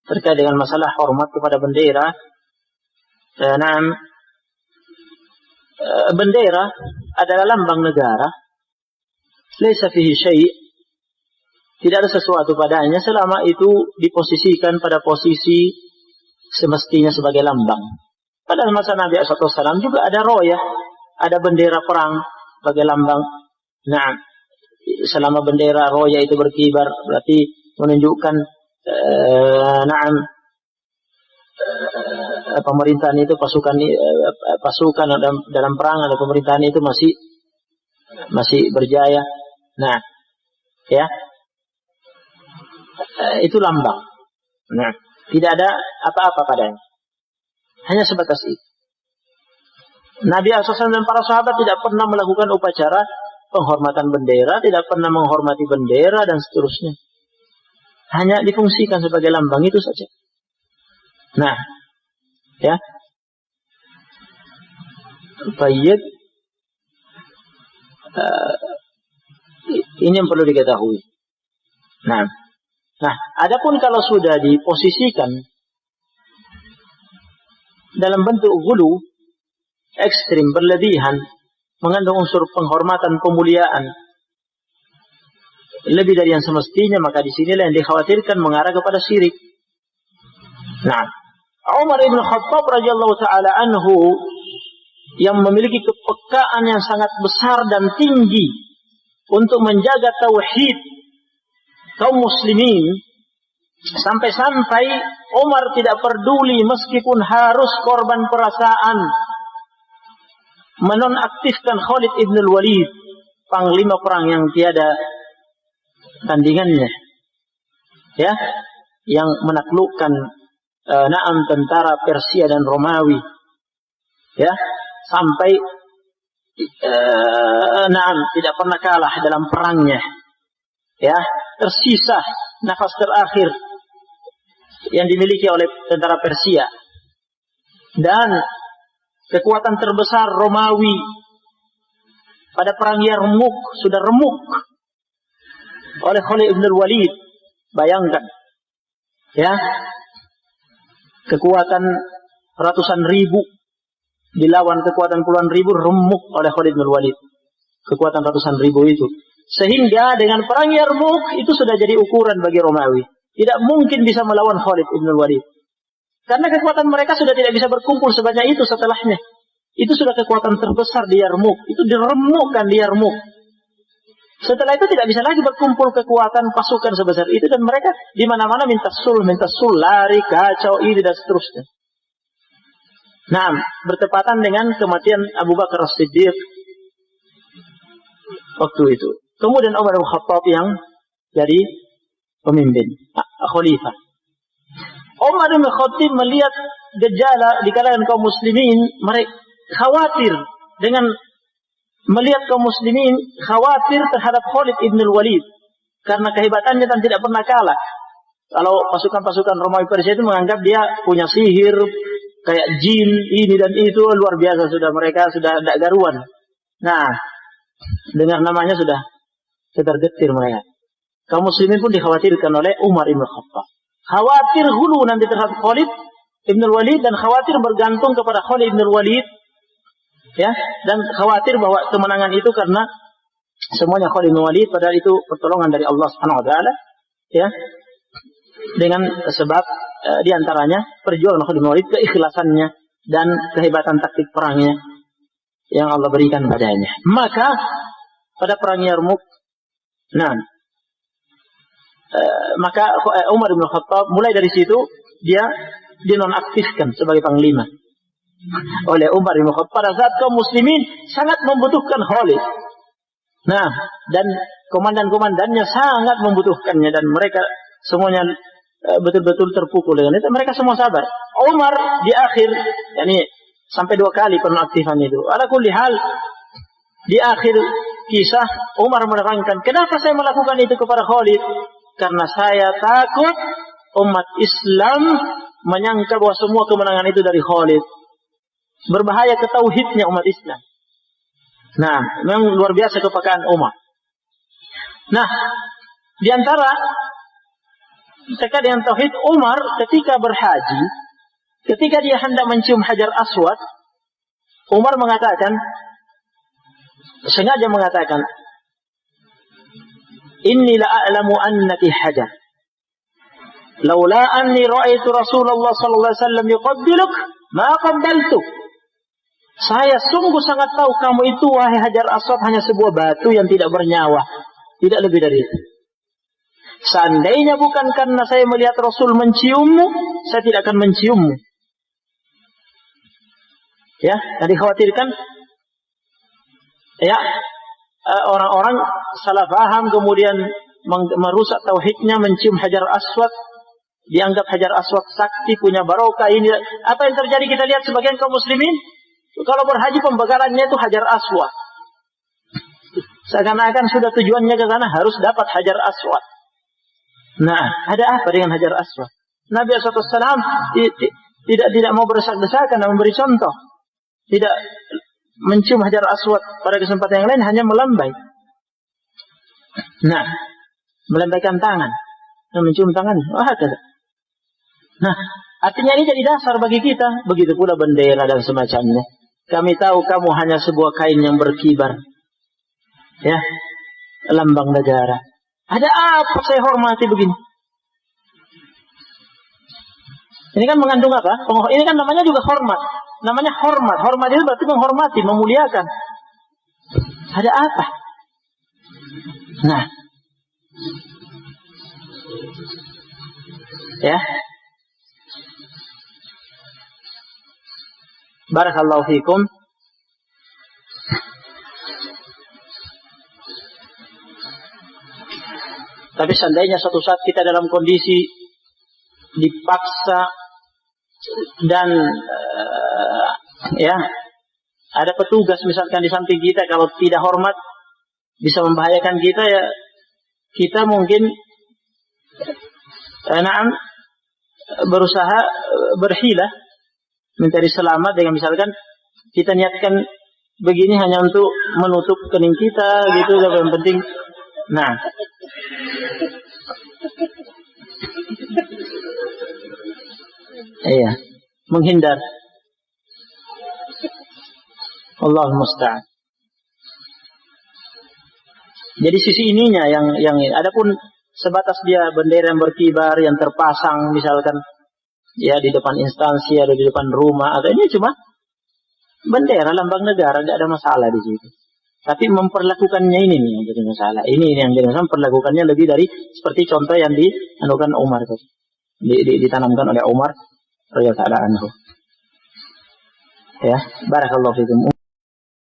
terkait dengan masalah hormat kepada bendera. Bendera adalah lambang negara. Laisa fihi syai', tidak ada sesuatu padanya selama itu diposisikan pada posisi semestinya sebagai lambang. Pada masa Nabi SAW juga ada royah, ada bendera perang sebagai lambang. Nah, selama bendera royah itu berkibar, berarti menunjukkan pemerintahan itu pasukan dalam perang atau pemerintahan itu masih berjaya. Nah, ya, itu lambang. Nah, tidak ada apa-apa padanya. Hanya sebatas itu. Nabi SAW dan para sahabat tidak pernah melakukan upacara penghormatan bendera, tidak pernah menghormati bendera dan seterusnya. Hanya difungsikan sebagai lambang itu saja. Nah, ya. Baik. Ini yang perlu diketahui. Nah, adapun kalau sudah diposisikan dalam bentuk ghulu, ekstrim, berlebihan, mengandung unsur penghormatan, pemuliaan, lebih dari yang semestinya, maka di sinilah yang dikhawatirkan mengarah kepada syirik. Nah, Umar ibn Khattab radhiyallahu taala anhu yang memiliki kepekaan yang sangat besar dan tinggi untuk menjaga tauhid kaum muslimin, sampai-sampai Umar tidak peduli meskipun harus korban perasaan menonaktifkan Khalid ibn al-Walid, panglima perang yang tiada tandingannya, ya, yang menaklukkan tentara Persia dan Romawi, ya, sampai tidak pernah kalah dalam perangnya, ya, tersisa nafas terakhir yang dimiliki oleh tentara Persia dan kekuatan terbesar Romawi pada perang Yarmuk sudah remuk oleh Khalid ibn al-Walid. Bayangkan, ya, kekuatan ratusan ribu dilawan kekuatan puluhan ribu, remuk oleh Khalid bin Walid. Kekuatan ratusan ribu itu. Sehingga dengan perang Yarmuk itu sudah jadi ukuran bagi Romawi. Tidak mungkin bisa melawan Khalid bin Walid. Karena kekuatan mereka sudah tidak bisa berkumpul sebanyak itu setelahnya. Itu sudah kekuatan terbesar di Yarmuk. Itu diremukkan di Yarmuk. Setelah itu tidak bisa lagi berkumpul kekuatan pasukan sebesar itu. Dan mereka di mana-mana minta sul, lari, kacau, ini dan seterusnya. Nah, bertepatan dengan kematian Abu Bakar As-Siddiq waktu itu. Kemudian Umar bin Khattab yang jadi pemimpin, khalifah. Umar bin Khattab melihat gejala di kalangan kaum muslimin, mereka khawatir dengan melihat kaum muslimin khawatir terhadap Khalid ibn al-Walid karena kehebatannya dan tidak pernah kalah. Kalau pasukan-pasukan Romawi Persia itu menganggap dia punya sihir, kayak jin, ini dan itu, luar biasa sudah, mereka sudah tidak garuan. Nah, dengar namanya sudah tergetir mereka. Kaum muslimin pun dikhawatirkan oleh Umar ibn Khattab. Khawatir hulu nanti terhadap Khalid ibn al-Walid dan khawatir bergantung kepada Khalid ibn al-Walid, ya, dan khawatir bahwa kemenangan itu karena semuanya Khalid ibn al-Walid, padahal itu pertolongan dari Allah Subhanahu wa taala, ya. Dengan sebab diantaranya perjuangan Khalid bin Walid, keikhlasannya dan kehebatan taktik perangnya yang Allah berikan padanya. Maka pada perang Yarmuk, maka Umar bin Khattab mulai dari situ dia dinonaktifkan sebagai panglima oleh Umar bin Khattab pada saat kaum muslimin sangat membutuhkan Khalid. Nah, dan komandan-komandannya sangat membutuhkannya dan mereka semuanya betul-betul terpukul dengan itu. Mereka semua sabar. Umar di akhir, yakni sampai 2 kali penonaktifan itu. Ala kulli hal, di akhir kisah Umar menerangkan, kenapa saya melakukan itu kepada Khalid? Karena saya takut umat Islam menyangka bahwa semua kemenangan itu dari Khalid. Berbahaya ke tauhidnya umat Islam. Nah, memang luar biasa kepekaan Umar. Nah, di antara terkait dengan tauhid, Umar ketika berhaji, ketika dia hendak mencium Hajar Aswad, Umar sengaja mengatakan, inni la a'lamu annaki hajar. Laula anni ra'aitu Rasulullah sallallahu alaihi wasallam yuqabbiluk, ma qabbaltuk. Saya sungguh sangat tahu kamu itu, wahai Hajar Aswad, hanya sebuah batu yang tidak bernyawa, tidak lebih dari itu. Seandainya bukan karena saya melihat Rasul menciummu, saya tidak akan menciummu. Ya, yang dikhawatirkan ya orang-orang salah paham kemudian merusak tauhidnya, mencium Hajar Aswad, dianggap Hajar Aswad sakti, punya barokah. Ini apa yang terjadi, kita lihat sebagian kaum muslimin kalau berhaji pembekalannya itu Hajar Aswad. Seakan-akan sudah tujuannya ke sana harus dapat Hajar Aswad. Nah, ada apa dengan Hajar Aswad? Nabi SAW tidak mau berdesak-desakan dan memberi contoh. Tidak mencium Hajar Aswad pada kesempatan yang lain, hanya melambai. Nah, melambaikan tangan dan mencium tangan. Nah, artinya ini jadi dasar bagi kita. Begitu pula bendera dan semacamnya. Kami tahu kamu hanya sebuah kain yang berkibar, ya, lambang negara. Ada apa saya hormati begini? Ini kan mengandung apa? Ini kan namanya juga hormat. Namanya hormat. Hormat itu berarti menghormati, memuliakan. Ada apa? Nah, ya. Barakallahu fikum. Tapi seandainya suatu saat kita dalam kondisi dipaksa dan ya ada petugas misalkan di samping kita, kalau tidak hormat bisa membahayakan kita, ya kita mungkin berusaha berhilah mencari selamat dengan misalkan kita niatkan begini hanya untuk menutup kening kita gitu, yang penting. Nah, iya, menghindar. Allahul musta'an. Jadi sisi ininya yang adapun sebatas dia bendera yang berkibar yang terpasang misalkan ya di depan instansi atau di depan rumah, atau ini cuma bendera lambang negara, tidak ada masalah di situ. Tapi memperlakukannya ini nih yang jadi masalah. Ini yang jadi masalah, memperlakukannya lebih dari seperti contoh yang dianukan Umar tadi. Ditanamkan oleh Umar radhiyallahu anhu. Ya, barakallahu fikum.